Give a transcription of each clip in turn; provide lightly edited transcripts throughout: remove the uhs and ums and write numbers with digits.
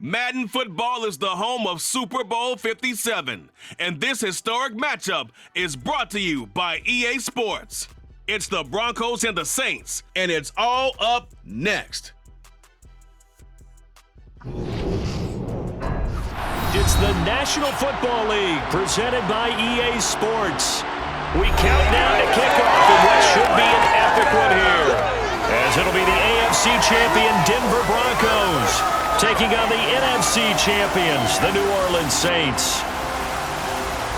Madden football is the home of Super Bowl 57, and this historic matchup is brought to you by EA Sports. It's the Broncos and the Saints, and it's all up next. It's the National Football League presented by EA Sports. We count down to kickoff in what should be an epic one here, as it'll be the AFC champion Denver Broncos taking on the NFC champions, the New Orleans Saints.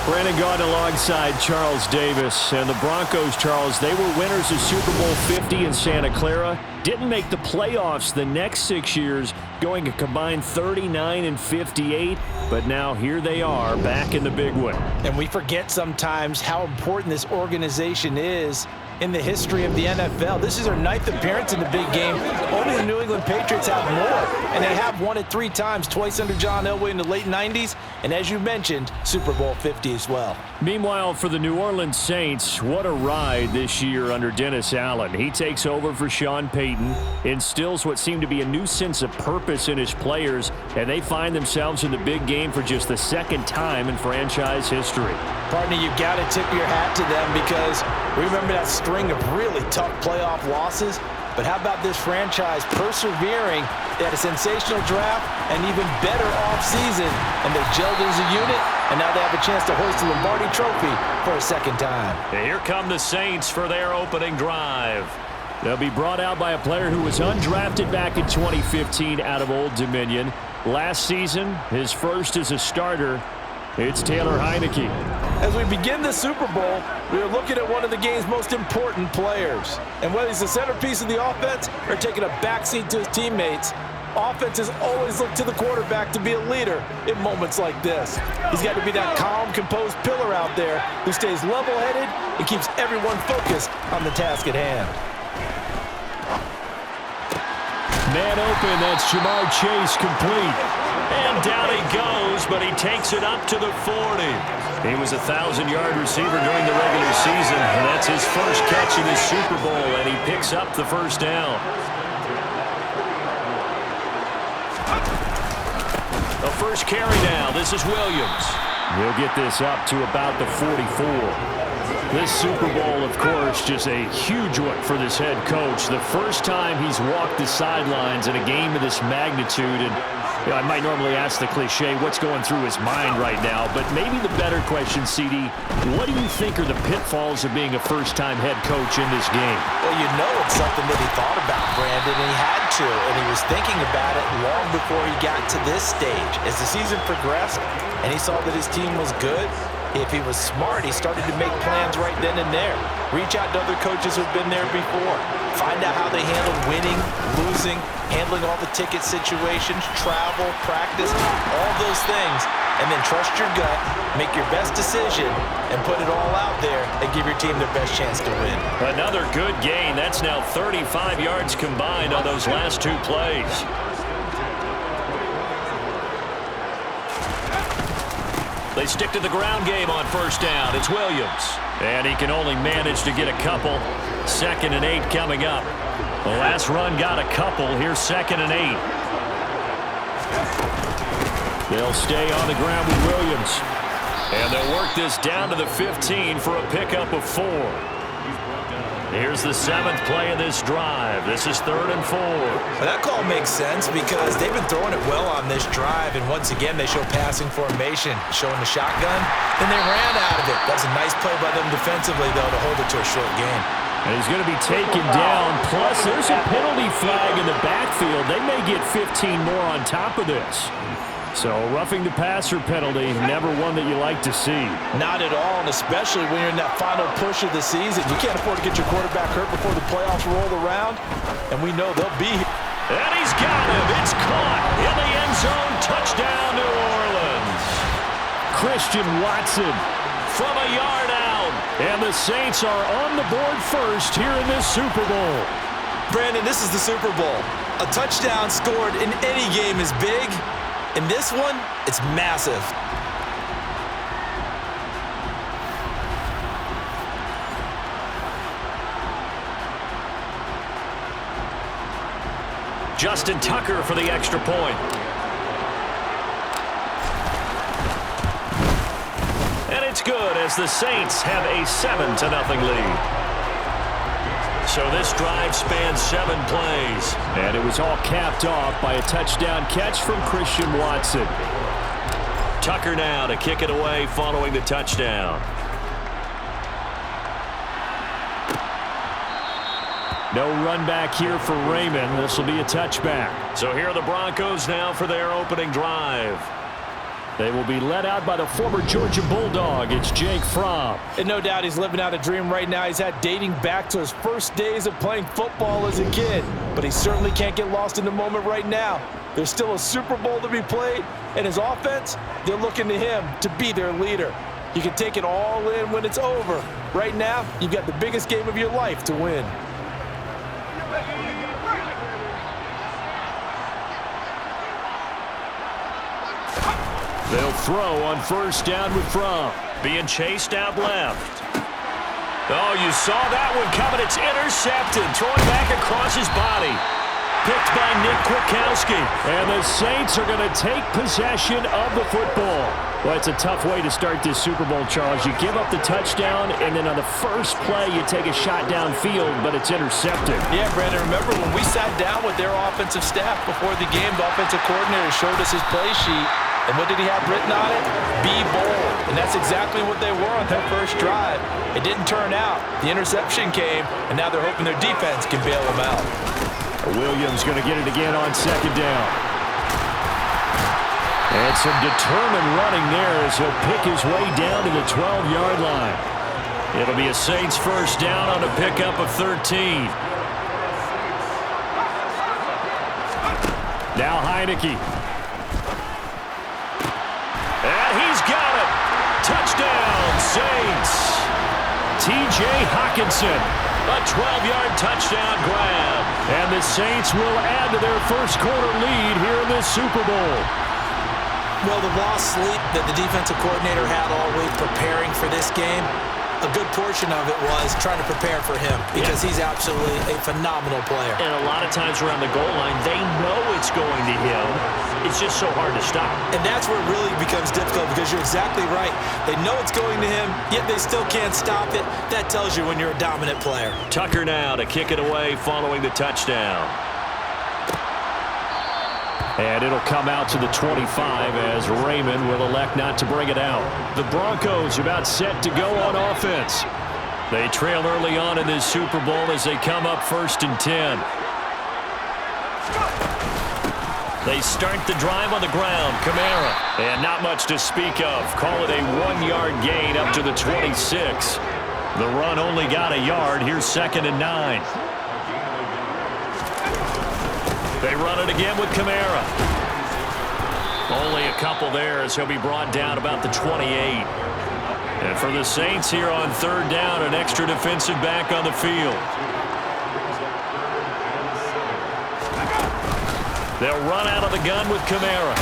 Brandon Gaudin alongside Charles Davis. And the Broncos, Charles, they were winners of Super Bowl 50 in Santa Clara. Didn't make the playoffs the next 6 years, going a combined 39-58. But now here they are back in the big one. And we forget sometimes how important this organization is in the history of the NFL. This is their 9th appearance in the big game. Only the New England Patriots have more, and they have won it 3 times, twice under John Elway in the late 90s, and as you mentioned, Super Bowl 50 as well. Meanwhile, for the New Orleans Saints, what a ride this year under Dennis Allen. He takes over for Sean Payton, instills what seemed to be a new sense of purpose in his players, and they find themselves in the big game for just the second time in franchise history. Partner, you got to tip your hat to them, because remember that string of really tough playoff losses? But how about this franchise persevering? They had a sensational draft, and even better offseason, and they gelled as a unit, and now they have a chance to hoist the Lombardi Trophy for a second time. And here come the Saints for their opening drive. They'll be brought out by a player who was undrafted back in 2015 out of Old Dominion. Last season, his first as a starter. It's Taylor Heineke. As we begin the Super Bowl, we are looking at one of the game's most important players. And whether he's the centerpiece of the offense or taking a backseat to his teammates, offenses always look to the quarterback to be a leader in moments like this. He's got to be that calm, composed pillar out there who stays level-headed and keeps everyone focused on the task at hand. Man open, that's Jamar Chase complete. And down he goes, but he takes it up to the 40. He was a 1,000-yard receiver during the regular season, and that's his first catch in the Super Bowl, and he picks up the first down. The first carry now. This is Williams. He'll get this up to about the 44. This Super Bowl, of course, just a huge one for this head coach. The first time he's walked the sidelines in a game of this magnitude, and I might normally ask the cliche, what's going through his mind right now? But maybe the better question, CD, what do you think are the pitfalls of being a first-time head coach in this game? Well, you know it's something that he thought about, Brandon, and he had to, and he was thinking about it long before he got to this stage. As the season progressed and he saw that his team was good, if he was smart, he started to make plans right then and there. Reach out to other coaches who've been there before. Find out how they handle winning, losing, handling all the ticket situations, travel, practice, all those things. And then trust your gut, make your best decision, and put it all out there and give your team their best chance to win. Another good gain. That's now 35 yards combined on those last 2 plays. They stick to the ground game on first down. It's Williams. And he can only manage to get a couple. 2nd and 8 coming up. The last run got a couple. Here's 2nd and 8. They'll stay on the ground with Williams. And they'll work this down to the 15 for a pickup of 4. Here's the 7th play of this drive. This is 3rd and 4. Well, that call makes sense because they've been throwing it well on this drive, and once again they show passing formation, showing the shotgun. Then they ran out of it. That was a nice play by them defensively, though, to hold it to a short gain. And he's going to be taken down. Plus, there's a penalty flag in the backfield. They may get 15 more on top of this. So, roughing the passer penalty, never one that you like to see. Not at all, and especially when you're in that final push of the season. You can't afford to get your quarterback hurt before the playoffs roll around, and we know they'll be here. And he's got him. It's caught in the end zone. Touchdown, New Orleans. Christian Watson from a yard out. And the Saints are on the board first here in this Super Bowl. Brandon, this is the Super Bowl. A touchdown scored in any game is big. In this one, it's massive. Justin Tucker for the extra point. good as the Saints have a 7-0 lead. So this drive spans 7 plays. And it was all capped off by a touchdown catch from Christian Watson. Tucker now to kick it away following the touchdown. No run back here for Raymond. This will be a touchback. So here are the Broncos now for their opening drive. They will be led out by the former Georgia Bulldog. It's Jake Fromm. And no doubt he's living out a dream right now. He's had dating back to his first days of playing football as a kid. But he certainly can't get lost in the moment right now. There's still a Super Bowl to be played. And his offense, they're looking to him to be their leader. You can take it all in when it's over. Right now, you've got the biggest game of your life to win. They'll throw on first down with Fromm. Being chased out left. Oh, you saw that one coming. It's intercepted. Throwing back across his body. Picked by Nick Kwiatkowski. And the Saints are going to take possession of the football. Well, it's a tough way to start this Super Bowl, Charles. You give up the touchdown, and then on the first play, you take a shot downfield, but it's intercepted. Yeah, Brandon, remember when we sat down with their offensive staff before the game, the offensive coordinator showed us his play sheet, and what did he have written on it? Be bold. And that's exactly what they were on their first drive. It didn't turn out. The interception came, and now they're hoping their defense can bail them out. Williams going to get it again on second down. And some determined running there as he'll pick his way down to the 12-yard line. It'll be a Saints first down on a pickup of 13. Now Heineke. And he's got it. Touchdown, Saints. T.J. Hockenson. A 12-yard touchdown grab. And the Saints will add to their first quarter lead here in this Super Bowl. Well, the lost sleep that the defensive coordinator had all week preparing for this game, a good portion of it was trying to prepare for him because he's absolutely a phenomenal player. And a lot of times around the goal line, they know it's going to him. It's just so hard to stop. And that's where it really becomes difficult because you're exactly right. They know it's going to him, yet they still can't stop it. That tells you when you're a dominant player. Tucker now to kick it away following the touchdown. And it'll come out to the 25 as Raymond will elect not to bring it out. The Broncos about set to go on offense. They trail early on in this Super Bowl as they come up 1st and 10. They start the drive on the ground. Kamara. And not much to speak of. Call it a 1-yard gain up to the 26. The run only got a yard. Here's 2nd and 9. They run it again with Kamara. Only a couple there as he'll be brought down about the 28. And for the Saints here on 3rd down, an extra defensive back on the field. They'll run out of the gun with Kamara.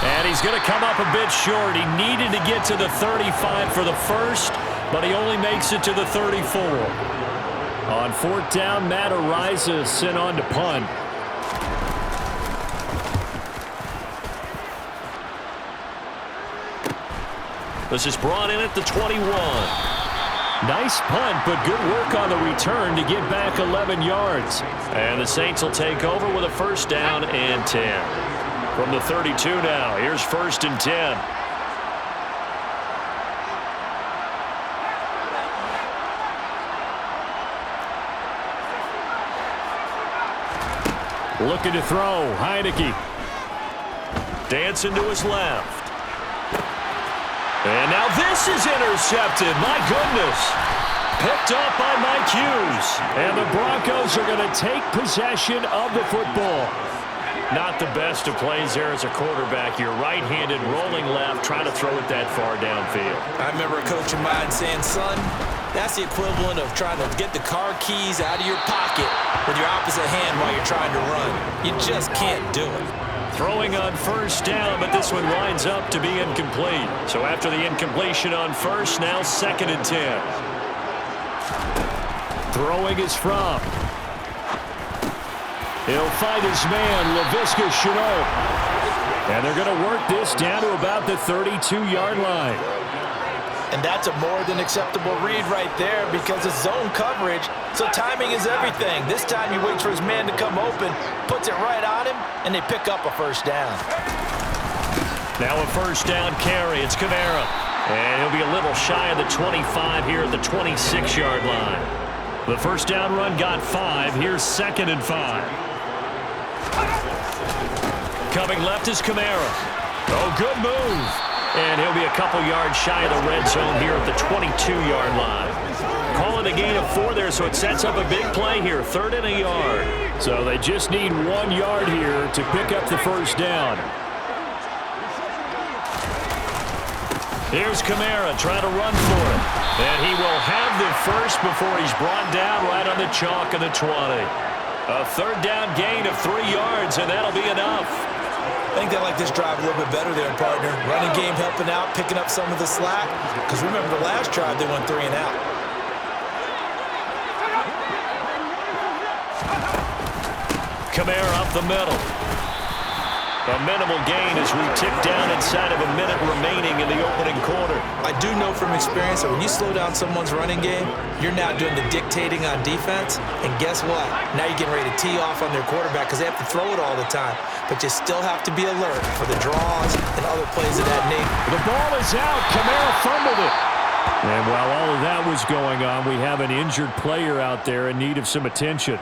And he's going to come up a bit short. He needed to get to the 35 for the first, but he only makes it to the 34. On 4th down, Matt Araiza sent on to punt. This is brought in at the 21. Nice punt, but good work on the return to get back 11 yards. And the Saints will take over with a 1st down and 10. From the 32 now, here's 1st and 10. Looking to throw, Heineke. Dancing to his left. And now this is intercepted. My goodness. Picked up by Mike Hughes. And the Broncos are going to take possession of the football. Not the best of plays there as a quarterback. You're right-handed, rolling left, trying to throw it that far downfield. I remember a coach of mine saying, son, that's the equivalent of trying to get the car keys out of your pocket with your opposite hand while you're trying to run. You just can't do it. Throwing on 1st down, but this one winds up to be incomplete. So after the incompletion on 1st, now 2nd and 10. Throwing is Fromm. He'll find his man, Laviska Shenault. And they're going to work this down to about the 32-yard line. And that's a more than acceptable read right there because it's zone coverage, so timing is everything. This time he waits for his man to come open, puts it right on him, and they pick up a first down. Now a first down carry. It's Kamara. And he'll be a little shy of the 25 here at the 26-yard line. The first down run got 5. Here's 2nd and 5. Coming left is Kamara. Oh, good move. And he'll be a couple yards shy of the red zone here at the 22-yard line. Calling a gain of 4 there, so it sets up a big play here. 3rd and a yard. So they just need 1 yard here to pick up the first down. Here's Kamara trying to run for it. And he will have the first before he's brought down right on the chalk of the 20. A 3rd down gain of 3 yards, and that'll be enough. I think they like this drive a little bit better there, partner. Running game helping out, picking up some of the slack. Because remember the last drive, they went 3 and out. Kamara up the middle. A minimal gain as we tick down inside of a minute remaining in the opening quarter. I do know from experience that when you slow down someone's running game, you're now doing the dictating on defense. And guess what? Now you're getting ready to tee off on their quarterback because they have to throw it all the time. But you still have to be alert for the draws and other plays of that nature. The ball is out. Kamara fumbled it. And while all of that was going on, we have an injured player out there in need of some attention.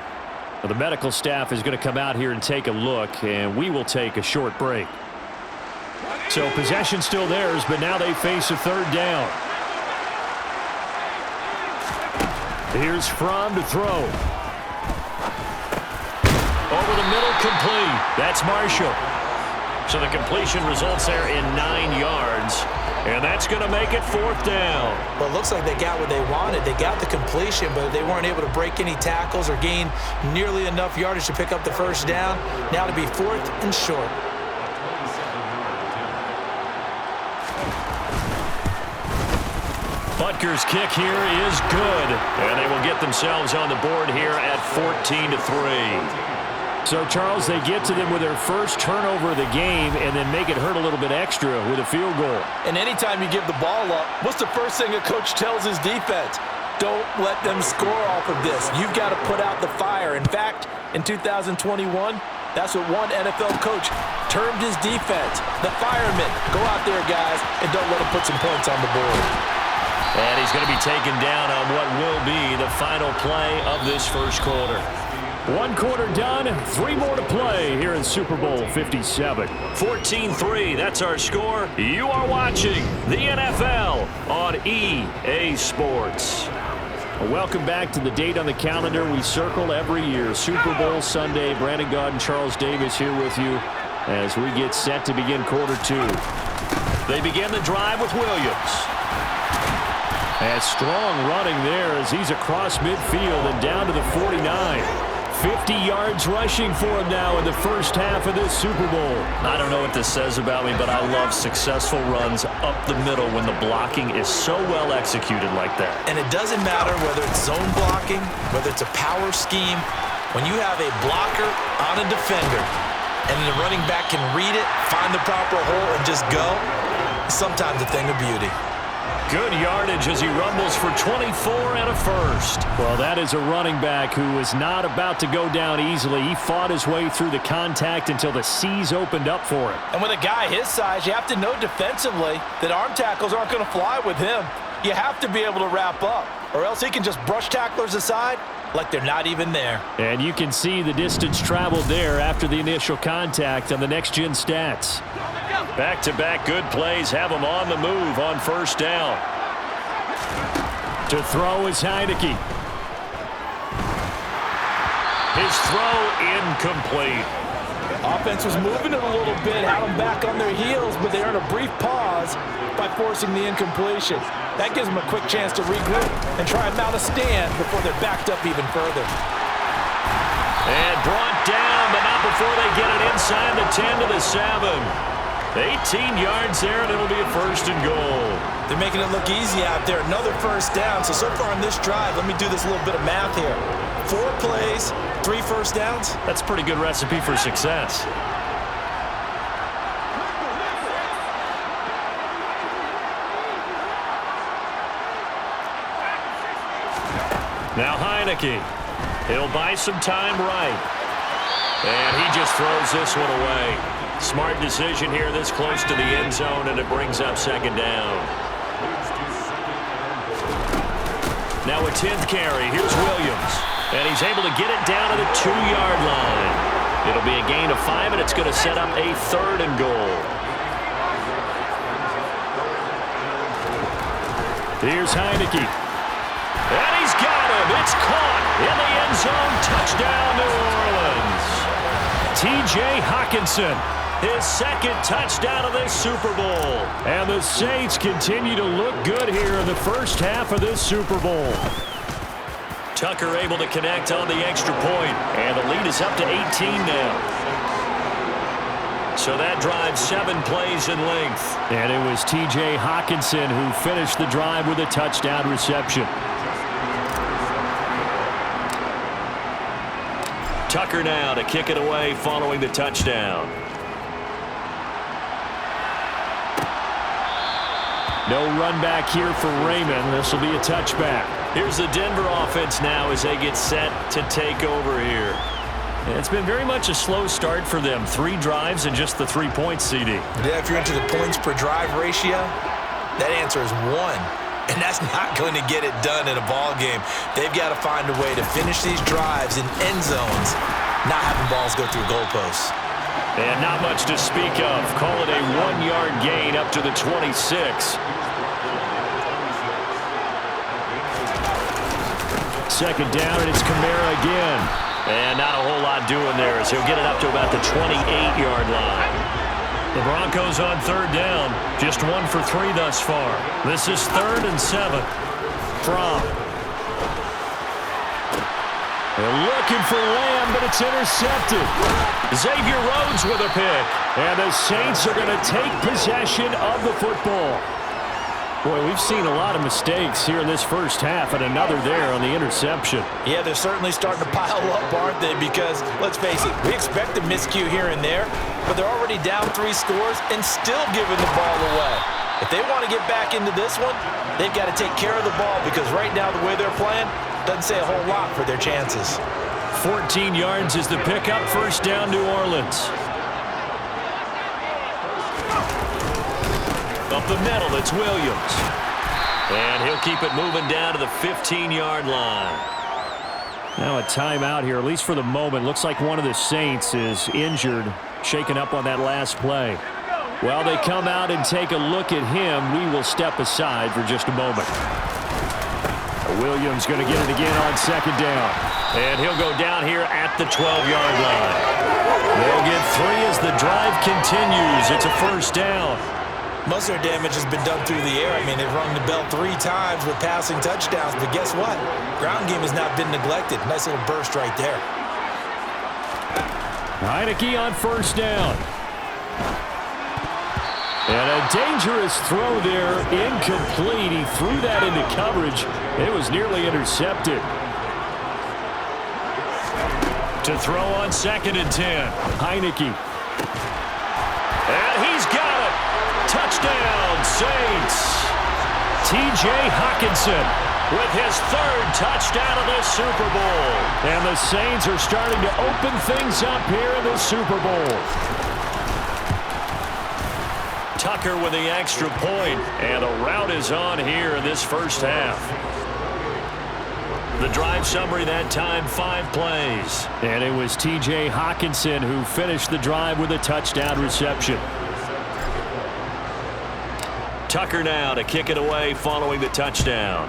Well, the medical staff is going to come out here and take a look, and we will take a short break. So possession still theirs, but now they face a 3rd down. Here's Fromm to throw. Over the middle, complete. That's Marshall. So the completion results there in 9 yards. And that's going to make it 4th down. Well, it looks like they got what they wanted. They got the completion, but they weren't able to break any tackles or gain nearly enough yardage to pick up the first down. Now to be 4th and short. Butker's kick here is good. And they will get themselves on the board here at 14-3. So, Charles, they get to them with their first turnover of the game and then make it hurt a little bit extra with a field goal. And anytime you give the ball up, what's the first thing a coach tells his defense? Don't let them score off of this. You've got to put out the fire. In fact, in 2021, that's what one NFL coach termed his defense. The firemen. Go out there, guys, and don't let them put some points on the board. And he's going to be taken down on what will be the final play of this first quarter. 1 quarter done, 3 more to play here in Super Bowl 57. 14-3, that's our score. You are watching the NFL on EA Sports. Welcome back to the date on the calendar we circle every year. Super Bowl Sunday. Brandon Gaud and Charles Davis here with you as we get set to begin quarter 2. They begin the drive with Williams. And strong running there as he's across midfield and down to the 49. 50 yards rushing for him now in the first half of this Super Bowl. I don't know what this says about me, but I love successful runs up the middle when the blocking is so well executed like that. And it doesn't matter whether it's zone blocking, whether it's a power scheme. When you have a blocker on a defender and the running back can read it, find the proper hole, and just go, it's sometimes a thing of beauty. Good yardage as he rumbles for 24 and a first. Well, that is a running back who is not about to go down easily. He fought his way through the contact until the seas opened up for him. And with a guy his size, you have to know defensively that arm tackles aren't going to fly with him. You have to be able to wrap up, or else he can just brush tacklers aside like they're not even there. And you can see the distance traveled there after the initial contact on the next-gen stats. Back-to-back good plays have him on the move on first down. To throw is Heineke. His throw incomplete. Offense was moving it a little bit, had them back on their heels, but they earned a brief pause by forcing the incompletion. That gives them a quick chance to regroup and try and mount a stand before they're backed up even further. And brought down, but not before they get it inside the 10 to the 7. 18 yards there, and it'll be a first and goal. They're making it look easy out there. Another first down. So far on this drive, let me do this little bit of math here. 4 plays, 3 first downs. That's a pretty good recipe for success. Now Heineke. He'll buy some time right. And he just throws this one away. Smart decision here this close to the end zone, and it brings up second down. Now a 10th carry. Here's Williams. And he's able to get it down to the 2-yard line. It'll be a gain of 5, and it's going to set up a 3rd and goal. Here's Heineke. And he's got him. It's caught in the end zone. Touchdown, New Orleans. T.J. Hockenson, his 2nd touchdown of this Super Bowl. And the Saints continue to look good here in the first half of this Super Bowl. Tucker able to connect on the extra point, and the lead is up to 18 now. So that drive 7 plays in length. And it was T.J. Hockenson who finished the drive with a touchdown reception. Tucker now to kick it away following the touchdown. No run back here for Raymond. This will be a touchback. Here's the Denver offense now as they get set to take over here. It's been very much a slow start for them. 3 drives and just the 3 points, CD. Yeah, if you're into the points per drive ratio, that answer is 1. And that's not going to get it done in a ball game. They've got to find a way to finish these drives in end zones, not having balls go through goalposts. And not much to speak of. Call it a 1-yard gain up to the 26. Second down, and it's Kamara again. And not a whole lot doing there as he'll get it up to about the 28-yard line. The Broncos on 3rd down. Just 1 for 3 thus far. This is 3rd and 7. From. They're looking for Lamb, but it's intercepted. Xavier Rhodes with a pick. And the Saints are going to take possession of the football. Boy, we've seen a lot of mistakes here in this first half, and another there on the interception. Yeah, they're certainly starting to pile up, aren't they? Because, let's face it, we expect a miscue here and there, but they're already down 3 scores and still giving the ball away. If they want to get back into this one, they've got to take care of the ball, because right now the way they're playing doesn't say a whole lot for their chances. 14 yards is the pickup. First down, New Orleans. Up the middle, it's Williams. And he'll keep it moving down to the 15-yard line. Now a timeout here, at least for the moment. Looks like one of the Saints is injured, shaken up on that last play. While they come out and take a look at him, we will step aside for just a moment. Williams going to get it again on 2nd down. And he'll go down here at the 12-yard line. They'll get 3 as the drive continues. It's a first down. Most of their damage has been done through the air. I mean, they've rung the bell 3 times with passing touchdowns. But guess what? Ground game has not been neglected. Nice little burst right there. Heineke on first down. And a dangerous throw there. Incomplete. He threw that into coverage. It was nearly intercepted. To throw on 2nd and 10. Heineke. And he's got it. Touchdown, Saints. T.J. Hockenson with his 3rd touchdown of the Super Bowl. And the Saints are starting to open things up here in the Super Bowl. Tucker with the extra point, and the rout is on here in this first half. The drive summary that time, 5 plays. And it was T.J. Hockenson who finished the drive with a touchdown reception. Tucker now to kick it away following the touchdown.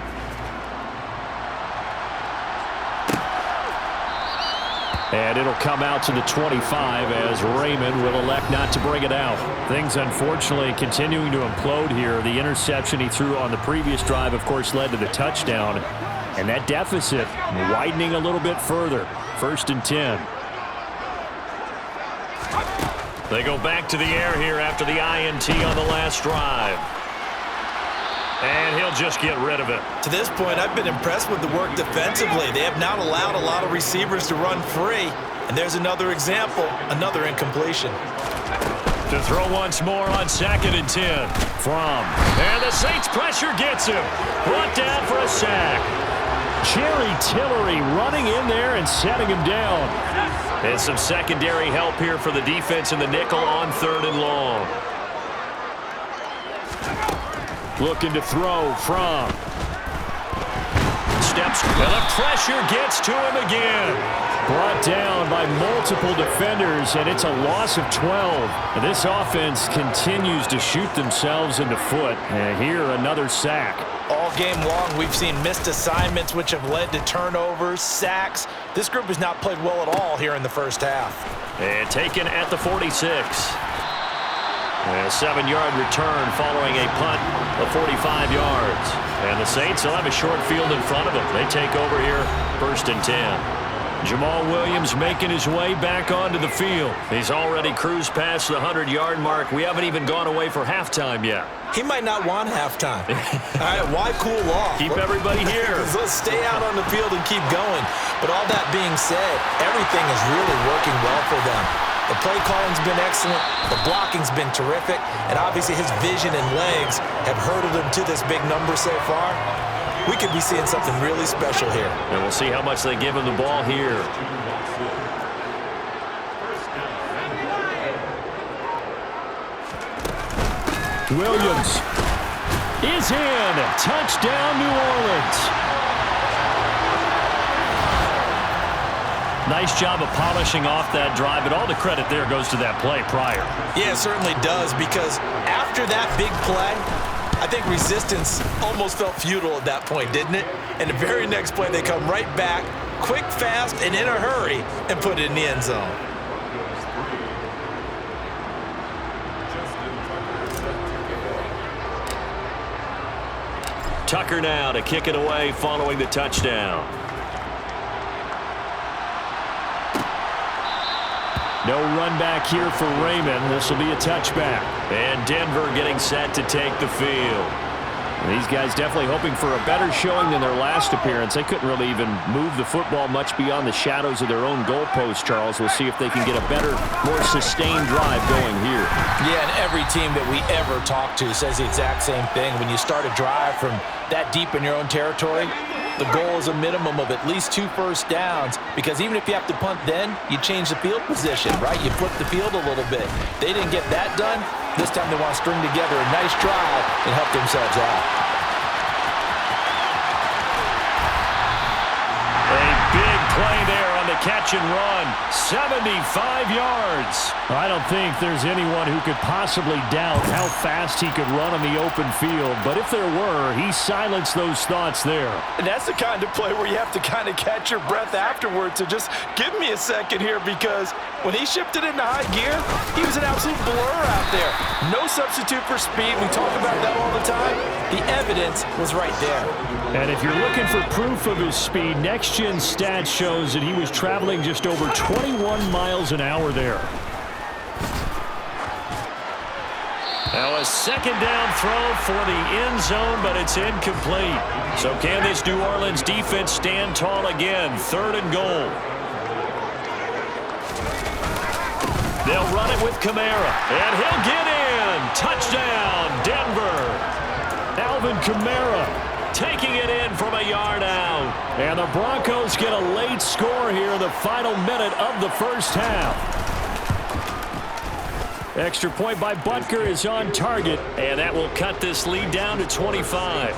And it'll come out to the 25 as Raymond will elect not to bring it out. Things, unfortunately, continuing to implode here. The interception he threw on the previous drive, of course, led to the touchdown. And that deficit widening a little bit further. 1st and 10. They go back to the air here after the INT on the last drive. And he'll just get rid of it. To this point, I've been impressed with the work defensively. They have not allowed a lot of receivers to run free. And there's another example, another incompletion. To throw once more on 2nd and 10. From. And the Saints pressure gets him. Brought down for a sack. Jerry Tillery running in there and setting him down. And some secondary help here for the defense in the nickel on 3rd and long. Looking to throw from. Steps, and the pressure gets to him again. Brought down by multiple defenders, and it's a loss of 12. And this offense continues to shoot themselves in the foot. And here, another sack. All game long, we've seen missed assignments, which have led to turnovers, sacks. This group has not played well at all here in the first half. And taken at the 46. And a 7-yard return following a punt of 45 yards. And the Saints will have a short field in front of them. They take over here, 1st and 10. Jamal Williams making his way back onto the field. He's already cruised past the 100-yard mark. We haven't even gone away for halftime yet. He might not want halftime. All right, why cool off? Keep everybody here. Let's stay out on the field and keep going. But all that being said, everything is really working well for them. The play calling's been excellent. The blocking's been terrific. And obviously his vision and legs have herded him to this big number so far. We could be seeing something really special here. And we'll see how much they give him the ball here. Williams is in. Touchdown, New Orleans. Nice job of polishing off that drive, but all the credit there goes to that play prior. Yeah, it certainly does, because after that big play, I think resistance almost felt futile at that point, didn't it? And the very next play, they come right back, quick, fast, and in a hurry, and put it in the end zone. Tucker now to kick it away following the touchdown. No run back here for Raymond. This will be a touchback. And Denver getting set to take the field. These guys definitely hoping for a better showing than their last appearance. They couldn't really even move the football much beyond the shadows of their own goalpost, Charles. We'll see if they can get a better, more sustained drive going here. Yeah, and every team that we ever talk to says the exact same thing. When you start a drive from that deep in your own territory, the goal is a minimum of at least 2 first downs, because even if you have to punt then, you change the field position, right? You flip the field a little bit. They didn't get that done. This time they want to string together a nice drive and help themselves out. A big play there on the catch and run. 75 yards. I don't think there's anyone who could possibly doubt how fast he could run on the open field. But if there were, he silenced those thoughts there. And that's the kind of play where you have to kind of catch your breath afterwards. So just give me a second here, because when he shifted into high gear, he was an absolute blur out there. No substitute for speed. We talk about that all the time. The evidence was right there. And if you're looking for proof of his speed, Next Gen Stats shows that he was traveling just over 21 miles an hour there. Now a 2nd down throw for the end zone, but it's incomplete. So can this New Orleans defense stand tall again? 3rd and goal. They'll run it with Kamara, and he'll get in. Touchdown, Denver. Alvin Kamara taking it in from a yard out. And the Broncos get a late score here in the final minute of the first half. Extra point by Butker is on target. And that will cut this lead down to 25.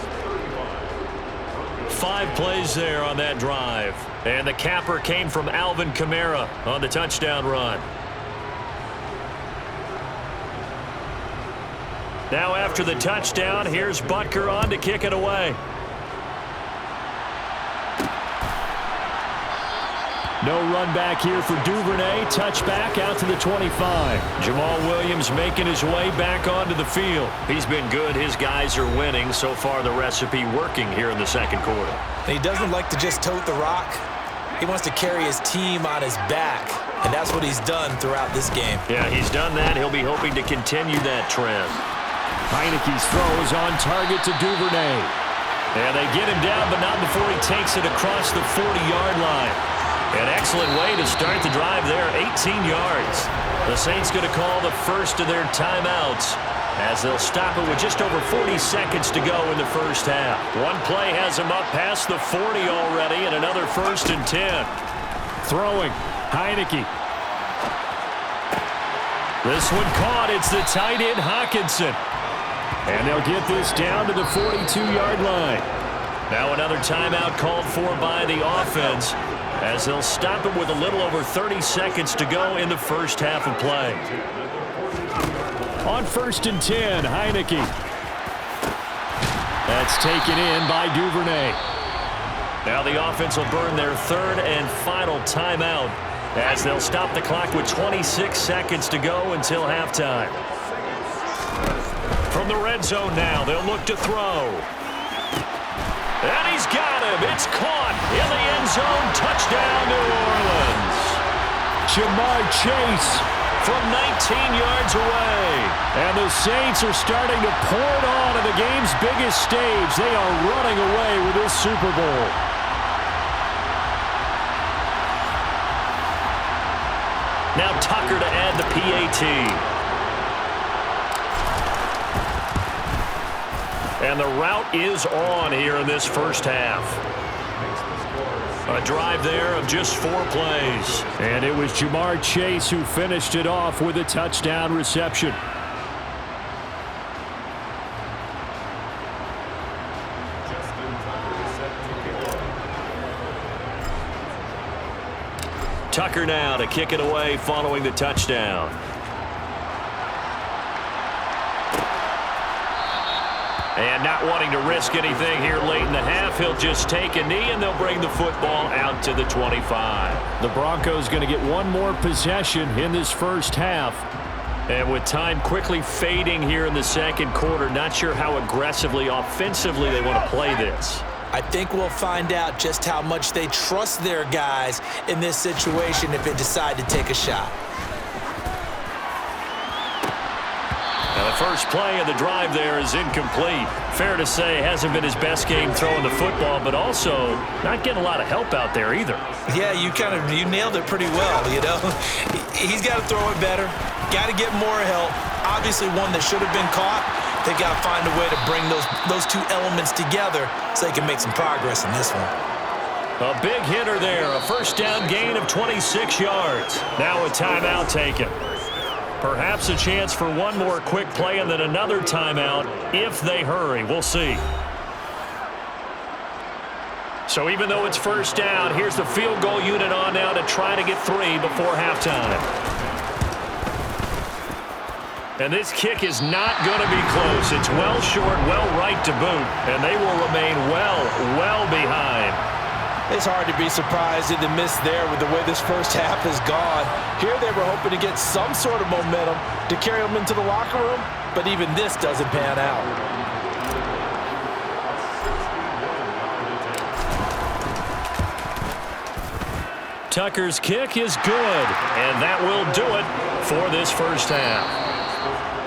5 plays there on that drive. And the capper came from Alvin Kamara on the touchdown run. Now after the touchdown, here's Butker on to kick it away. No run back here for Duvernay. Touchback out to the 25. Jamal Williams making his way back onto the field. He's been good. His guys are winning. So far, the recipe working here in the 2nd quarter. He doesn't like to just tote the rock. He wants to carry his team on his back, and that's what he's done throughout this game. Yeah, he's done that. He'll be hoping to continue that trend. Heineke's throw is on target to Duvernay. And they get him down, but not before he takes it across the 40-yard line. An excellent way to start the drive there, 18 yards. The Saints going to call the first of their timeouts as they'll stop it with just over 40 seconds to go in the first half. One play has them up past the 40 already, and another 1st and 10. Throwing, Heineke. This one caught. It's the tight end, Hockenson. And they'll get this down to the 42-yard line. Now another timeout called for by the offense as they'll stop it with a little over 30 seconds to go in the first half of play. On 1st and 10, Heineke. That's taken in by Duvernay. Now the offense will burn their 3rd and final timeout as they'll stop the clock with 26 seconds to go until halftime. From the red zone now, they'll look to throw. And he's got him. It's caught in the end zone. Touchdown, New Orleans. Jamar Chase from 19 yards away. And the Saints are starting to pour it on the game's biggest stage. They are running away with this Super Bowl. Now Tucker to add the PAT. And the route is on here in this first half. A drive there of just 4 plays. And it was Jamar Chase who finished it off with a touchdown reception. Tucker now to kick it away following the touchdown. And not wanting to risk anything here late in the half, he'll just take a knee and they'll bring the football out to the 25. The Broncos going to get one more possession in this first half. And with time quickly fading here in the second quarter, not sure how aggressively, offensively they want to play this. I think we'll find out just how much they trust their guys in this situation if they decide to take a shot. Now the first play of the drive there is incomplete. Fair to say hasn't been his best game throwing the football, but also not getting a lot of help out there either. Yeah, you nailed it pretty well, you know. He's got to throw it better. Got to get more help. Obviously one that should have been caught. They got to find a way to bring those two elements together so they can make some progress in this one. A big hitter there, a first down gain of 26 yards. Now a timeout taken. Perhaps a chance for one more quick play and then another timeout if they hurry. We'll see. So even though it's first down, here's the field goal unit on now to try to get 3 before halftime. And this kick is not going to be close. It's well short, well right to boot, and they will remain well behind. It's hard to be surprised in the miss there with the way this first half has gone. Here they were hoping to get some sort of momentum to carry them into the locker room, but even this doesn't pan out. Tucker's kick is good, and that will do it for this first half.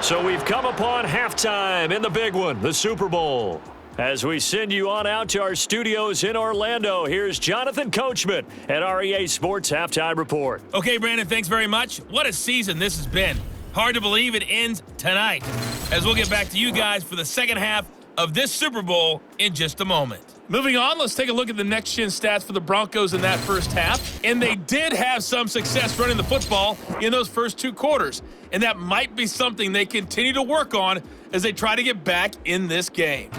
So we've come upon halftime in the big one, the Super Bowl. As we send you on out to our studios in Orlando, here's Jonathan Coachman at our EA Sports Halftime Report. Okay, Brandon, thanks very much. What a season this has been. Hard to believe it ends tonight, as we'll get back to you guys for the second half of this Super Bowl in just a moment. Moving on, let's take a look at the next-gen stats for the Broncos in that first half. And they did have some success running the football in those first 2 quarters. And that might be something they continue to work on as they try to get back in this game.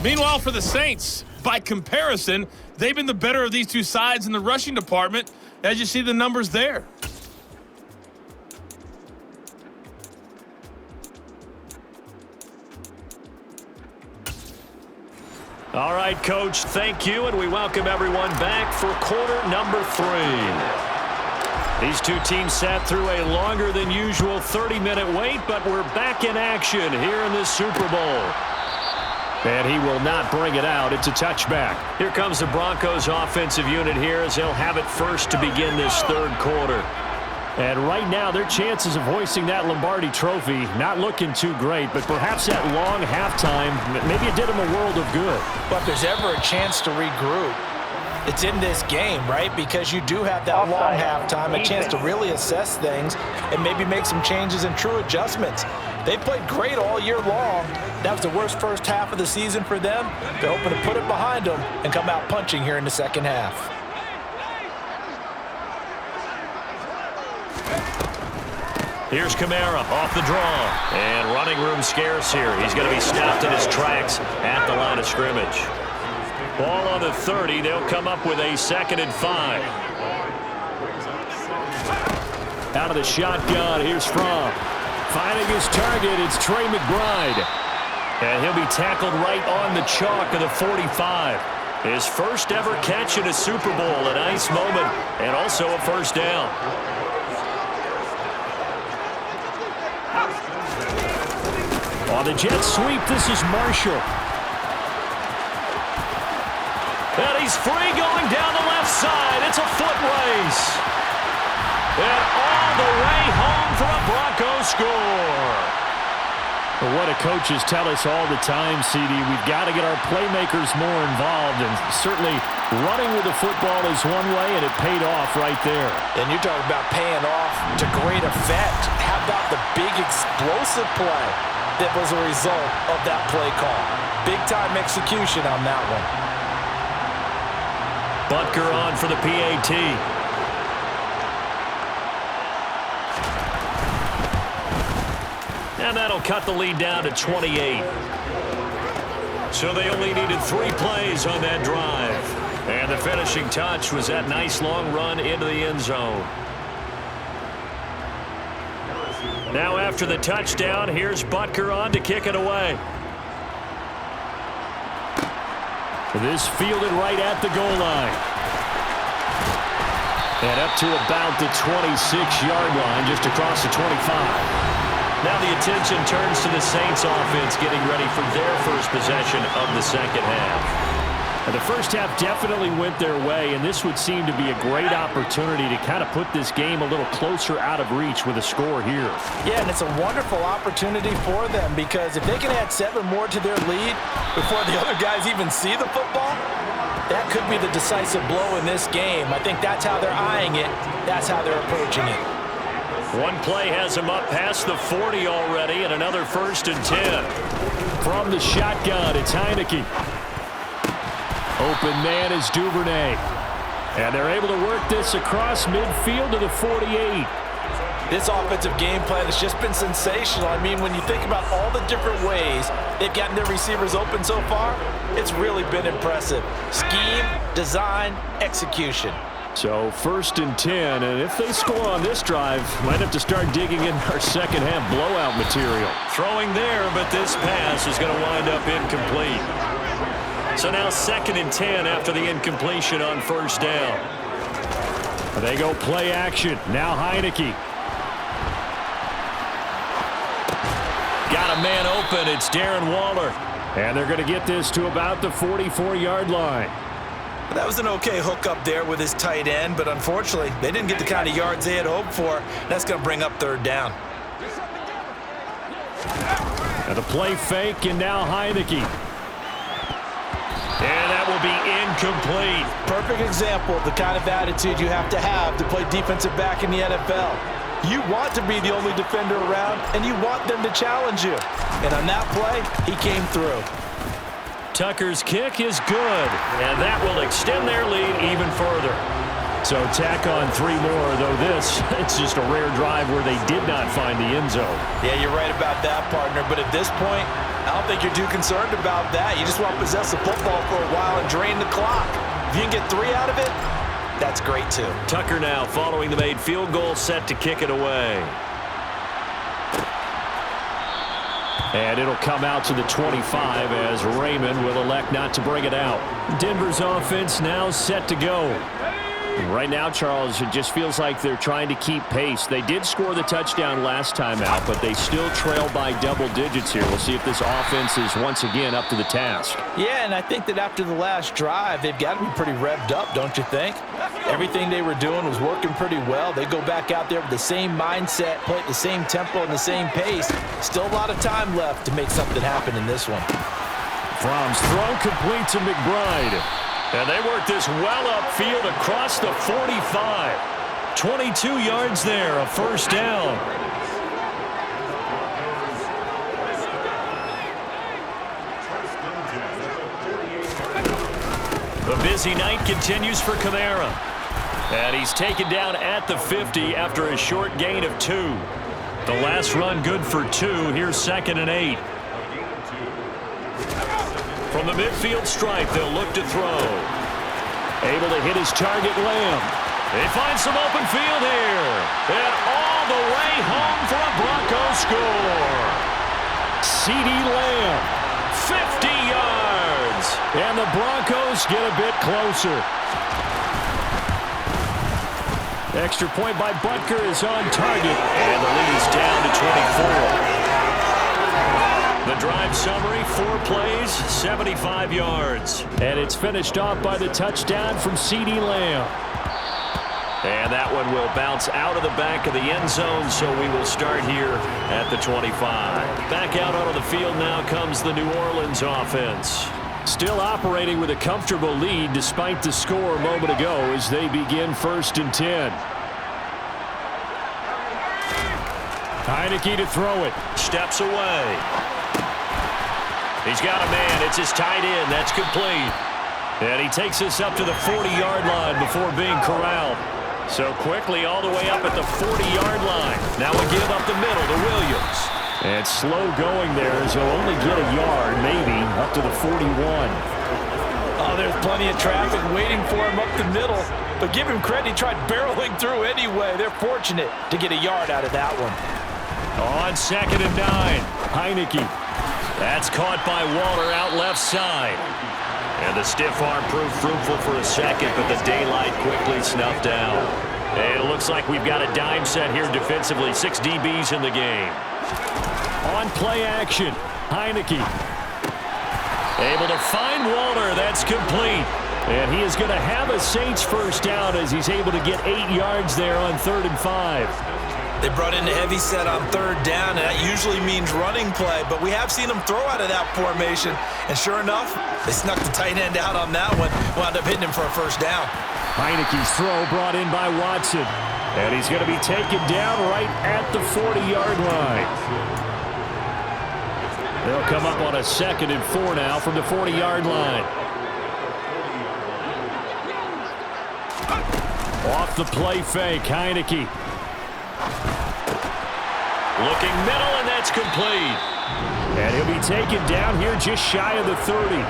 Meanwhile, for the Saints, by comparison, they've been the better of these two sides in the rushing department, as you see the numbers there. All right, Coach, thank you, and we welcome everyone back for quarter number 3. These two teams sat through a longer than usual 30-minute wait, but we're back in action here in this Super Bowl. And he will not bring it out. It's a touchback. Here comes the Broncos offensive unit here as they'll have it first to begin this third quarter. And right now, their chances of hoisting that Lombardi trophy not looking too great, but perhaps that long halftime, maybe it did them a world of good. But if there's ever a chance to regroup, It's in this game, right? Because you do have that long halftime, a chance to really assess things and maybe make some changes and true adjustments. They played great all year long. That was the worst first half of the season for them. They're hoping to put it behind them and come out punching here in the second half. Here's Kamara off the draw. And running room scarce here. He's going to be stopped in his tracks at the line of scrimmage. Ball on the 30. They'll come up with a 2nd and 5. Out of the shotgun. Here's Fromm. Finding his target. It's Trey McBride. And he'll be tackled right on the chalk of the 45. His first ever catch in a Super Bowl. A nice moment. And also a first down. On the jet sweep, this is Marshall. And he's free going down the left side. It's a foot race. And all the way home for a Broncos score. Well, what do coaches tell us all the time, CD? We've got to get our playmakers more involved. And certainly running with the football is one way, and it paid off right there. And you're talking about paying off to great effect. How about the big explosive play that was a result of that play call? Big-time execution on that one. Butker on for the PAT. And that'll cut the lead down to 28. So they only needed 3 plays on that drive. And the finishing touch was that nice long run into the end zone. Now after the touchdown, here's Butker on to kick it away. This fielded right at the goal line. And up to about the 26-yard line, just across the 25. Now the attention turns to the Saints offense getting ready for their first possession of the second half. And the first half definitely went their way, and this would seem to be a great opportunity to kind of put this game a little closer out of reach with a score here. Yeah, and it's a wonderful opportunity for them because if they can add 7 more to their lead before the other guys even see the football, that could be the decisive blow in this game. I think that's how they're eyeing it. That's how they're approaching it. One play has them up past the 40 already, and another 1st and 10. From the shotgun, it's Heineke. Open man is Duvernay. And they're able to work this across midfield to the 48. This offensive game plan has just been sensational. I mean, when you think about all the different ways they've gotten their receivers open so far, it's really been impressive. Scheme, design, execution. So 1st and 10, and if they score on this drive, might have to start digging in our second half blowout material. Throwing there, but this pass is going to wind up incomplete. So now 2nd and 10 after the incompletion on 1st down. They go play action. Now Heineke. Got a man open. It's Darren Waller. And they're going to get this to about the 44-yard line. That was an okay hookup there with his tight end, but unfortunately, they didn't get the kind of yards they had hoped for. That's going to bring up 3rd down. And the play fake, and now Heineke. And that will be incomplete. Perfect example of the kind of attitude you have to play defensive back in the NFL. You want to be the only defender around, and you want them to challenge you. And on that play, he came through. Tucker's kick is good, and that will extend their lead even further. So tack on 3 more, though it's just a rare drive where they did not find the end zone. Yeah, you're right about that, partner, but at this point, I don't think you're too concerned about that. You just want to possess the football for a while and drain the clock. If you can get 3 out of it, that's great too. Tucker now following the made field goal, set to kick it away. And it'll come out to the 25 as Raymond will elect not to bring it out. Denver's offense now set to go. Right now, Charles, it just feels like they're trying to keep pace. They did score the touchdown last time out, but they still trail by double digits here. We'll see if this offense is once again up to the task. Yeah, and I think that after the last drive, they've got to be pretty revved up, don't you think? Everything they were doing was working pretty well. They go back out there with the same mindset, play at the same tempo and the same pace. Still a lot of time left to make something happen in this one. Fromm's throw complete to McBride. And they work this well upfield across the 45. 22 yards there, a first down. The busy night continues for Kamara. And he's taken down at the 50 after a short gain of 2. The last run good for 2. Here's 2nd and 8. From the midfield stripe, they'll look to throw. Able to hit his target, Lamb. They find some open field here. And all the way home for a Broncos score. C.D. Lamb, 50 yards. And the Broncos get a bit closer. Extra point by Butker is on target. And the lead is down to 24. The drive summary, 4 plays, 75 yards. And it's finished off by the touchdown from C.D. Lamb. And that one will bounce out of the back of the end zone, so we will start here at the 25. Back out onto the field now comes the New Orleans offense. Still operating with a comfortable lead despite the score a moment ago as they begin 1st and 10. Heineke to throw it. Steps away. He's got a man. It's his tight end. That's complete. And he takes us up to the 40-yard line before being corralled. So quickly all the way up at the 40-yard line. Now we give up the middle to Williams. And slow going there as he'll only get a yard, maybe, up to the 41. Oh, there's plenty of traffic waiting for him up the middle. But give him credit, he tried barreling through anyway. They're fortunate to get a yard out of that one. On 2nd and 9, Heineke. That's caught by Waller out left side. And the stiff arm proved fruitful for a second, but the daylight quickly snuffed out. And it looks like we've got a dime set here defensively. 6 DBs in the game. On play action, Heineke. Able to find Waller. That's complete. And he is going to have a Saints first down as he's able to get 8 yards there on 3rd and 5. They brought in the heavy set on 3rd down, and that usually means running play, but we have seen them throw out of that formation, and sure enough, they snuck the tight end out on that one, wound up hitting him for a first down. Heineke's throw brought in by Watson, and he's going to be taken down right at the 40-yard line. They'll come up on a 2nd and 4 now from the 40-yard line. Off the play fake, Heineke. Looking middle, and that's complete. And he'll be taken down here just shy of the 30.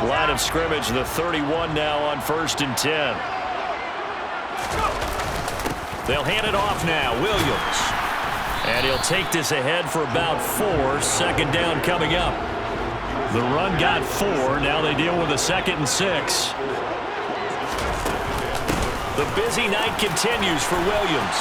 Line of scrimmage, the 31 now on 1st and 10. They'll hand it off now, Williams. And he'll take this ahead for about 4. 2nd down coming up. The run got 4. Now they deal with a 2nd and 6. The busy night continues for Williams.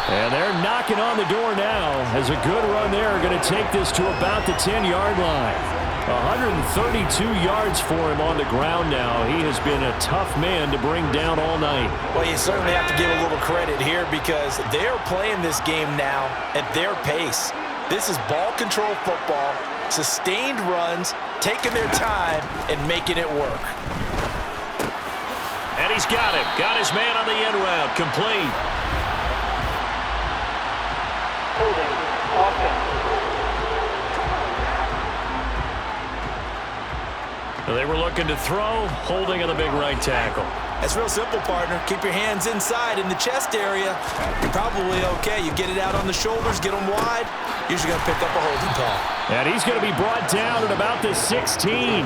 And they're knocking on the door now as a good run there going to take this to about the 10-yard line. 132 yards for him on the ground now. He has been a tough man to bring down all night. Well, you certainly have to give a little credit here because they're playing this game now at their pace. This is ball control football, sustained runs, taking their time and making it work. And he's got him. Got his man on the end route. Complete. Holding. Offense. They were looking to throw, holding on the big right tackle. That's real simple, partner. Keep your hands inside in the chest area. You're probably okay. You get it out on the shoulders, get them wide. Usually going to pick up a holding call. And he's going to be brought down at about the 16.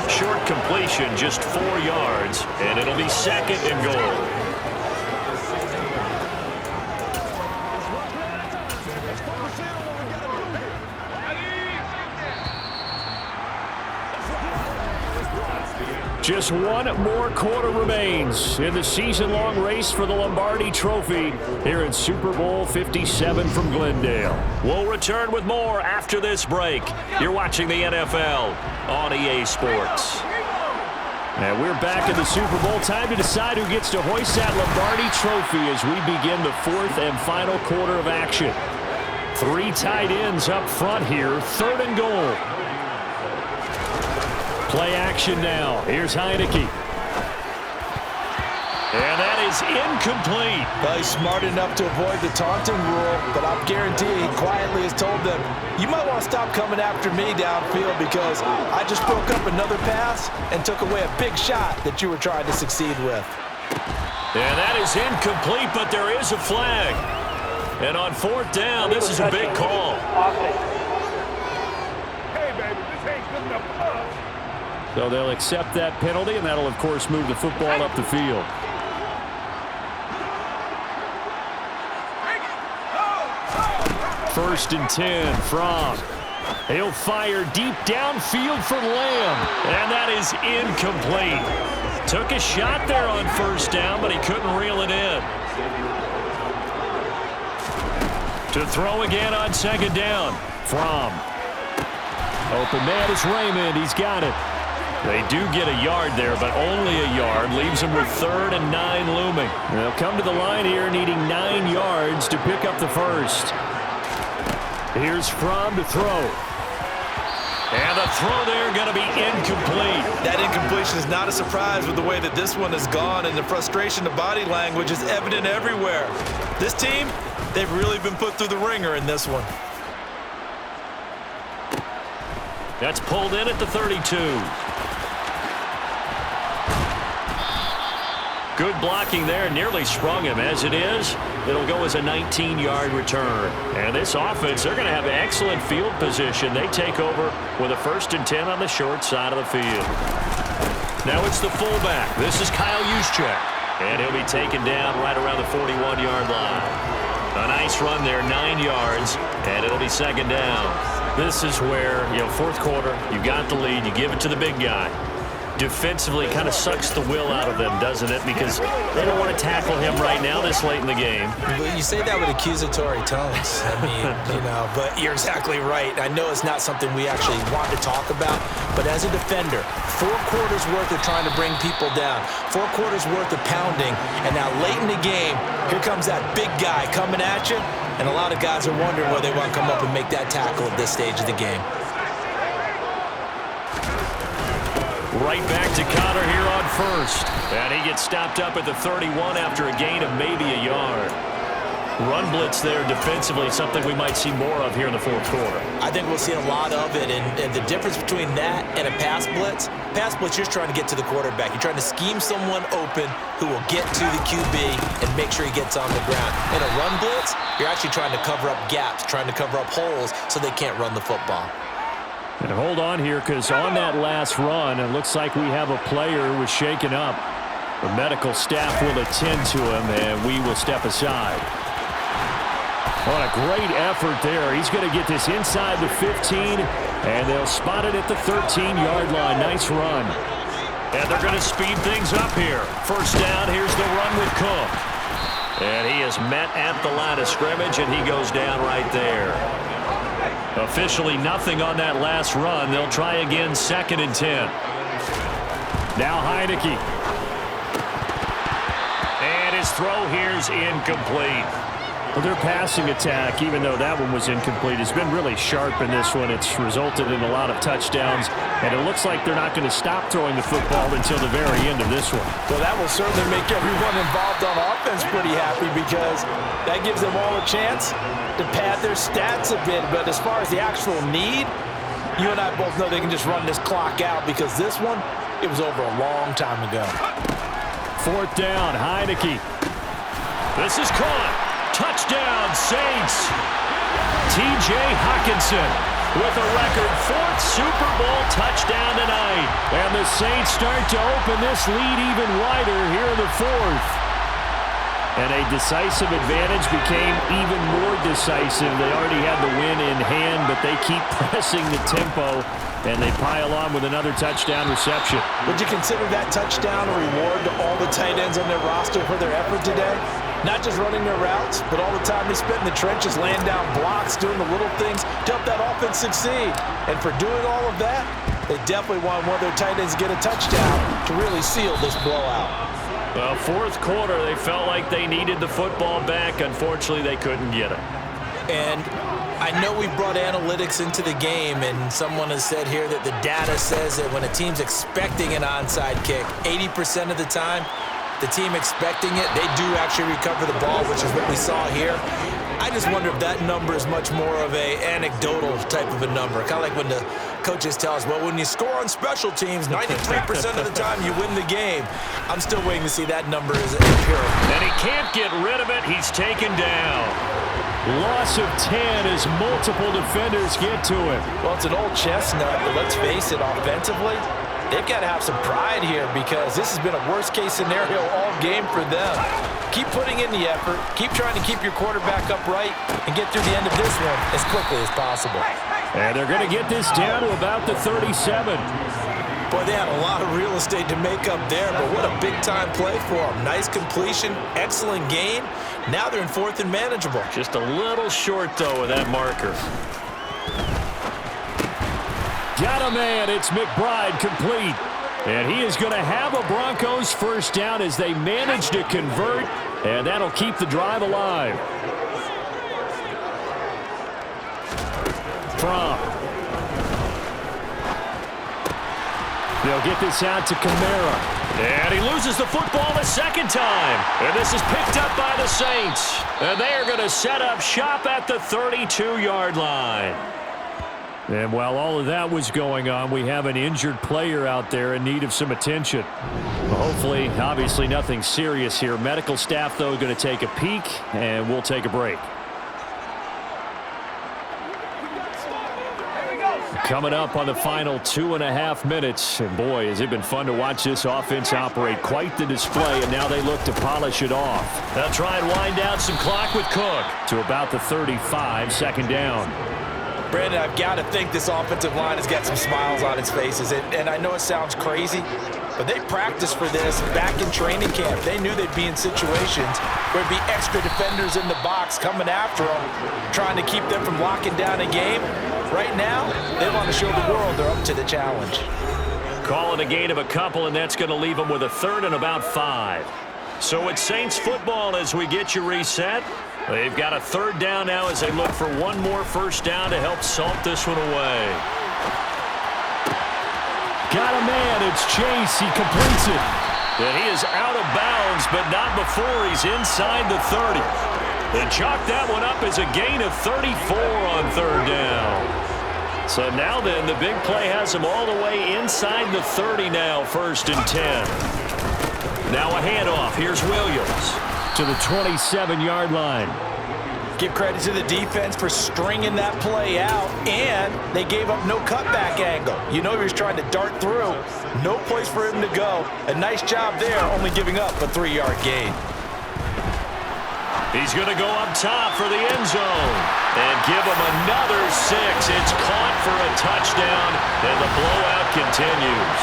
Short completion, just 4 yards, and it'll be 2nd and goal. Just one more quarter remains in the season-long race for the Lombardi Trophy here in Super Bowl 57 from Glendale. We'll return with more after this break. You're watching the NFL on EA Sports. And we're back in the Super Bowl. Time to decide who gets to hoist that Lombardi trophy as we begin the fourth and final quarter of action. 3 tight ends up front here. 3rd and goal. Play action now. Here's Heineke. And that is incomplete. Well, he's smart enough to avoid the taunting rule, but I'll guarantee he quietly has told them, you might want to stop coming after me downfield because I just broke up another pass and took away a big shot that you were trying to succeed with. And that is incomplete, but there is a flag. And on 4th down, this is a big call. Hey, baby, this ain't good enough. So they'll accept that penalty, and that'll, of course, move the football up the field. First and 10 from. He'll fire deep downfield for Lamb. And that is incomplete. Took a shot there on 1st down, but he couldn't reel it in. To throw again on 2nd down. From. Open man is Raymond. He's got it. They do get a yard there, but only a yard. Leaves them with 3rd and 9 looming. They'll come to the line here needing 9 yards to pick up the first. Here's Fromm to throw. And the throw there going to be incomplete. That incompletion is not a surprise with the way that this one has gone, and the frustration of body language is evident everywhere. This team, they've really been put through the ringer in this one. That's pulled in at the 32. Good blocking there, nearly sprung him. As it is, it'll go as a 19-yard return. And this offense, they're going to have excellent field position. They take over with a 1st and 10 on the short side of the field. Now it's the fullback. This is Kyle Juszczyk. And he'll be taken down right around the 41-yard line. A nice run there, 9 yards, and it'll be 2nd down. This is where, 4th quarter, you got the lead, you give it to the big guy. Defensively kind of sucks the will out of them, doesn't it? Because they don't want to tackle him right now this late in the game. But you say that with accusatory tones. I mean, but you're exactly right. I know it's not something we actually want to talk about, but as a defender, 4 quarters worth of trying to bring people down, 4 quarters worth of pounding, and now late in the game, here comes that big guy coming at you, and a lot of guys are wondering whether they want to come up and make that tackle at this stage of the game. Right back to Connor here on 1st. And he gets stopped up at the 31 after a gain of maybe a yard. Run blitz there defensively, something we might see more of here in the 4th quarter. I think we'll see a lot of it, and the difference between that and a pass blitz, you're trying to get to the quarterback. You're trying to scheme someone open who will get to the QB and make sure he gets on the ground. In a run blitz, you're actually trying to cover up gaps, trying to cover up holes so they can't run the football. And hold on here, because on that last run, it looks like we have a player who was shaken up. The medical staff will attend to him, and we will step aside. What a great effort there. He's going to get this inside the 15, and they'll spot it at the 13-yard line. Nice run. And they're going to speed things up here. 1st down, here's the run with Cook. And he is met at the line of scrimmage, and he goes down right there. Officially nothing on that last run. They'll try again 2nd and 10. Now Heineke. And his throw here's incomplete. Well, their passing attack, even though that one was incomplete, has been really sharp in this one. It's resulted in a lot of touchdowns, and it looks like they're not going to stop throwing the football until the very end of this one. Well, that will certainly make everyone involved on offense pretty happy because that gives them all a chance to pad their stats a bit. But as far as the actual need, you and I both know they can just run this clock out because this one, it was over a long time ago. 4th down, Heineke. This is caught. Touchdown, Saints. T.J. Hockenson with a record 4th Super Bowl touchdown tonight. And the Saints start to open this lead even wider here in the 4th. And a decisive advantage became even more decisive. They already had the win in hand, but they keep pressing the tempo, and they pile on with another touchdown reception. Would you consider that touchdown a reward to all the tight ends on their roster for their effort today? Not just running their routes, but all the time they spent in the trenches, laying down blocks, doing the little things to help that offense succeed. And for doing all of that, They definitely want one of their tight ends to get a touchdown to really seal this blowout. Well, fourth quarter, they felt like they needed the football back. Unfortunately, they couldn't get it. And I know we brought analytics into the game, and someone has said here that the data says that when a team's expecting an onside kick, 80% of the time, the team expecting it, they do actually recover the ball, which is what we saw here. I just wonder if that number is much more of a anecdotal type of a number. Kind of like when the coaches tell us, well, when you score on special teams, 93% of the time you win the game. I'm still waiting to see that number as empirical. And he can't get rid of it. He's taken down. Loss of 10 as multiple defenders get to him. Well, it's an old chestnut, but let's face it, offensively, they've got to have some pride here because this has been a worst-case scenario all game for them. Keep putting in the effort. Keep trying to keep your quarterback upright and get through the end of this one as quickly as possible. And they're going to get this down to about the 37. Boy, they had a lot of real estate to make up there, but what a big-time play for them. Nice completion, excellent gain. Now they're in fourth and manageable. Just a little short, though, with that marker. Got a man. It's McBride complete. And he is going to have a Broncos first down as they manage to convert, and that'll keep the drive alive. They'll get this out to Kamara. And he loses the football a second time. And this is picked up by the Saints. And they are going to set up shop at the 32-yard line. And while all of that was going on, we have an injured player out there in need of some attention. Well, hopefully, obviously nothing serious here. Medical staff, though, going to take a peek, and we'll take a break. Coming up on the final 2.5 minutes. And boy, has it been fun to watch this offense operate. Quite the display, and now they look to polish it off. They'll try and wind down some clock with Cook to about the 35, second down. Brandon, I've got to think this offensive line has got some smiles on its faces. And I know it sounds crazy, but they practiced for this back in training camp. They knew they'd be in situations where there'd be extra defenders in the box coming after them, trying to keep them from locking down a game. Right now, they want to show the world they're up to the challenge. Call it a gain of a couple, and that's going to leave them with a third and about 5. So it's Saints football as we get you reset. They've got a third down now as they look for one more first down to help salt this one away. Got a man. It's Chase. He completes it. And he is out of bounds, but not before he's inside the 30. And chalk that one up as a gain of 34 on third down. So now then, the big play has him all the way inside the 30 now, first and 10. Now a handoff. Here's Williams to the 27-yard line. Give credit to the defense for stringing that play out, and they gave up no cutback angle. You know he was trying to dart through. No place for him to go. A nice job there, only giving up a 3-yard gain. He's going to go up top for the end zone and give him another 6. It's caught for a touchdown, and the blowout continues.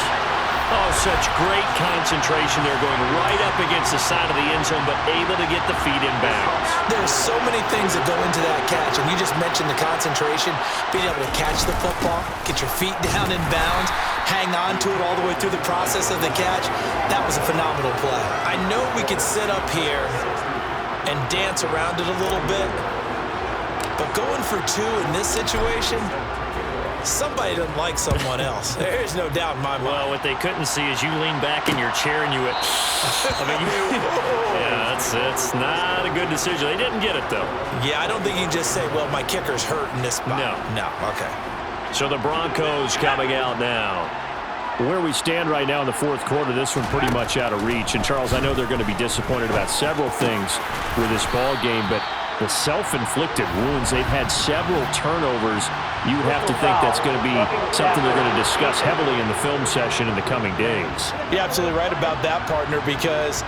Oh, such great concentration there, going right up against the side of the end zone, but able to get the feet in bounds. There's so many things that go into that catch, and you just mentioned the concentration, being able to catch the football, get your feet down in bounds, hang on to it all the way through the process of the catch. That was a phenomenal play. I know we could sit up here and dance around it a little bit, but going for 2 in this situation, somebody doesn't like someone else. There's no doubt in my mind. Well, what they couldn't see is you lean back in your chair and you went, yeah, it's not a good decision. They didn't get it, though. Yeah, I don't think you can just say, well, my kicker's hurt in this spot. No, okay. So the Broncos coming out now. Where we stand right now in the fourth quarter, this one pretty much out of reach. And, Charles, I know they're going to be disappointed about several things with this ball game, but the self-inflicted wounds, they've had several turnovers. You have to think that's going to be something they're going to discuss heavily in the film session in the coming days. You're absolutely right about that, partner, because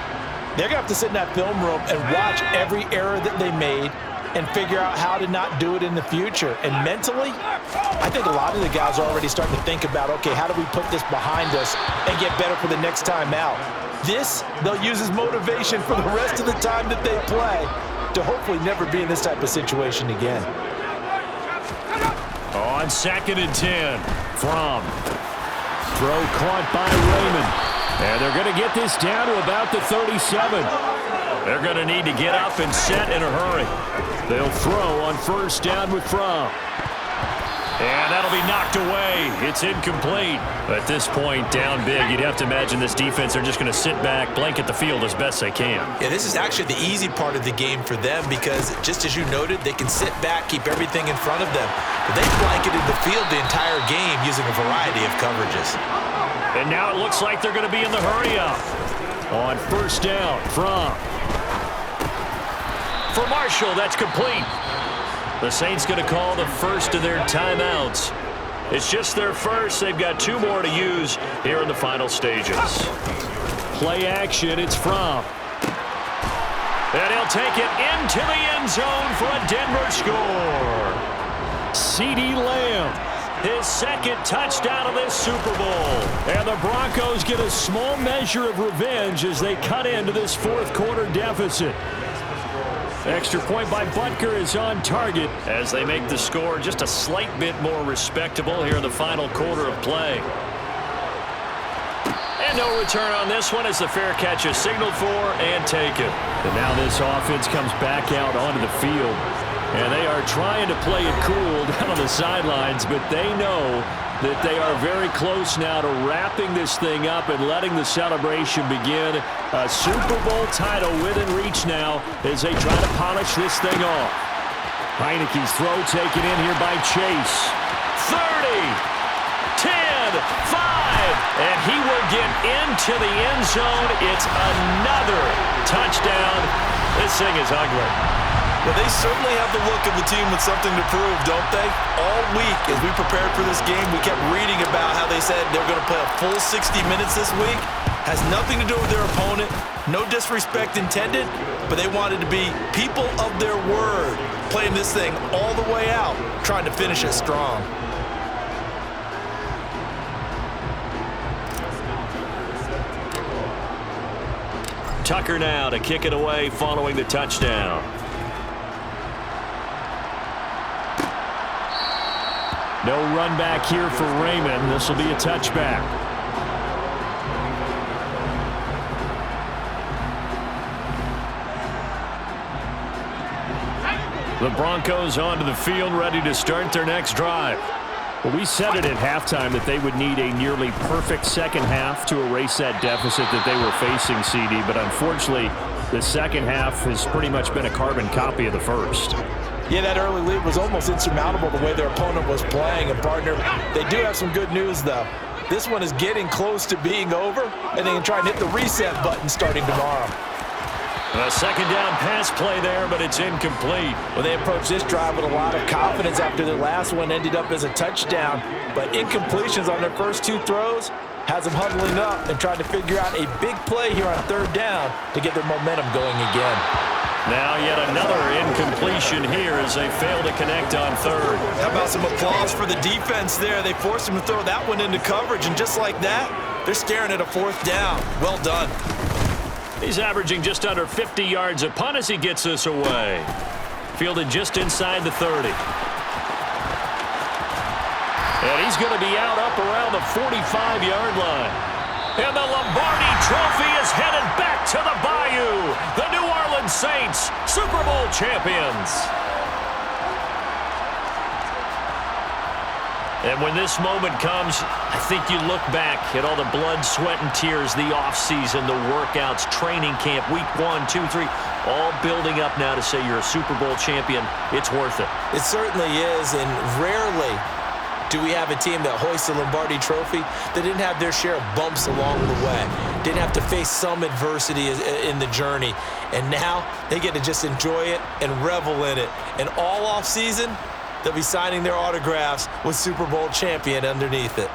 they're going to have to sit in that film room and watch every error that they made and figure out how to not do it in the future. And mentally, I think a lot of the guys are already starting to think about, okay, how do we put this behind us and get better for the next time out? This, they'll use as motivation for the rest of the time that they play to hopefully never be in this type of situation again. On 2nd and 10 from throw caught by Raymond. And they're going to get this down to about the 37. They're going to need to get up and set in a hurry. They'll throw on first down with Fromm. And that'll be knocked away. It's incomplete. At this point, down big, you'd have to imagine this defense, they're just going to sit back, blanket the field as best they can. Yeah, this is actually the easy part of the game for them because, just as you noted, they can sit back, keep everything in front of them. But they blanketed the field the entire game using a variety of coverages. And now it looks like they're going to be in the hurry-up. On first down, Fromm. For Marshall, that's complete. The Saints going to call the first of their timeouts. It's just their first. They've got 2 more to use here in the final stages. Play action, it's Fromm. And he'll take it into the end zone for a Denver score. CeeDee Lamb, his second touchdown of this Super Bowl. And the Broncos get a small measure of revenge as they cut into this fourth quarter deficit. Extra point by Butker is on target as they make the score just a slight bit more respectable here in the final quarter of play. And no return on this one as the fair catch is signaled for and taken. And now this offense comes back out onto the field. And they are trying to play it cool down on the sidelines, but they know that they are very close now to wrapping this thing up and letting the celebration begin. A Super Bowl title within reach now as they try to polish this thing off. Heineke's throw taken in here by Chase. 30, 10, 5, and he will get into the end zone. It's another touchdown. This thing is ugly. Well, they certainly have the look of the team with something to prove, don't they? All week, as we prepared for this game, we kept reading about how they said they're going to play a full 60 minutes this week. Has nothing to do with their opponent. No disrespect intended, but they wanted to be people of their word, playing this thing all the way out, trying to finish it strong. Tucker now to kick it away following the touchdown. No run back here for Raymond. This will be a touchback. The Broncos onto the field, ready to start their next drive. Well, we said it at halftime that they would need a nearly perfect second half to erase that deficit that they were facing, CD, but unfortunately, the second half has pretty much been a carbon copy of the first. Yeah, that early lead was almost insurmountable the way their opponent was playing. And, partner, they do have some good news, though. This one is getting close to being over, and they can try and hit the reset button starting tomorrow. A second down pass play there, but it's incomplete. Well, they approached this drive with a lot of confidence after their last one ended up as a touchdown. But incompletions on their first 2 throws has them huddling up and trying to figure out a big play here on third down to get their momentum going again. Now yet another incompletion here as they fail to connect on third. How about some applause for the defense there? They forced him to throw that one into coverage, and just like that, they're staring at a fourth down. Well done. He's averaging just under 50 yards a punt as he gets this away. Fielded just inside the 30. And he's going to be out up around the 45-yard line. And the Lombardi Trophy is headed back to the Bayou. The New Orleans Saints, Super Bowl champions. And when this moment comes, I think you look back at all the blood, sweat, and tears, the offseason, the workouts, training camp, week 1, 2, 3, all building up now to say you're a Super Bowl champion. It's worth it. It certainly is, and rarely do we have a team that hoists the Lombardi Trophy that didn't have their share of bumps along the way, didn't have to face some adversity in the journey, and now they get to just enjoy it and revel in it. And all off season, they'll be signing their autographs with Super Bowl champion underneath it.